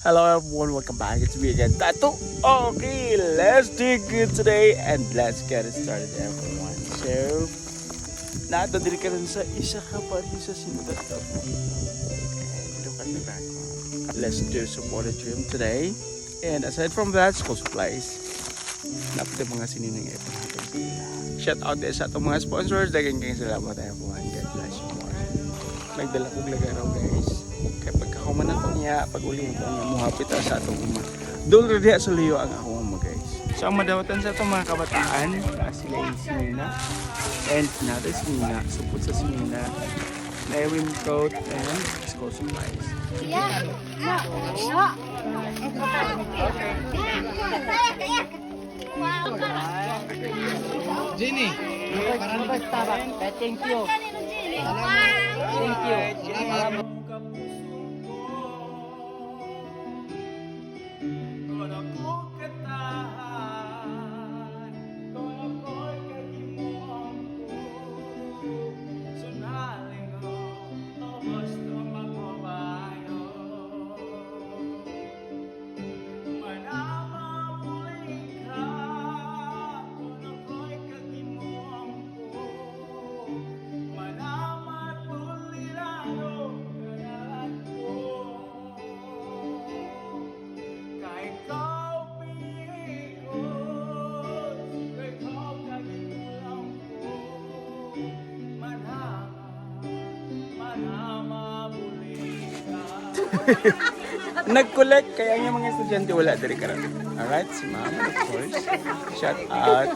Hello everyone, welcome back. It's me again, Tato. Okay, let's dig it today and let's get it started everyone. So, natadiri ka rin sa isa ka pa rin sa sinulat ko. And look at the background. Let's do some water trim today. And aside from that, school supplies. Dapat yung mga sininang ito natin sila. Shout out din sa itong mga sponsors. Dagan kayo salamat everyone. God bless you more. Nagdala kong lagaraw guys. Kaya pagkakuman na ito niya, pag uli ko niya, muhapit sa itong uma. Doon rin sa liyo ang ako mga guys. So ang madawatan sa itong mga kabataan, sila yung sinina. And natin sinina, supot sa sinina. Nawim coat and school supplies. Jenny, parang basta ba? Thank you. Thank you. Nag-collect kaya yung mga estudyante wala diri karon. Alright, si Mama of course. Shout out.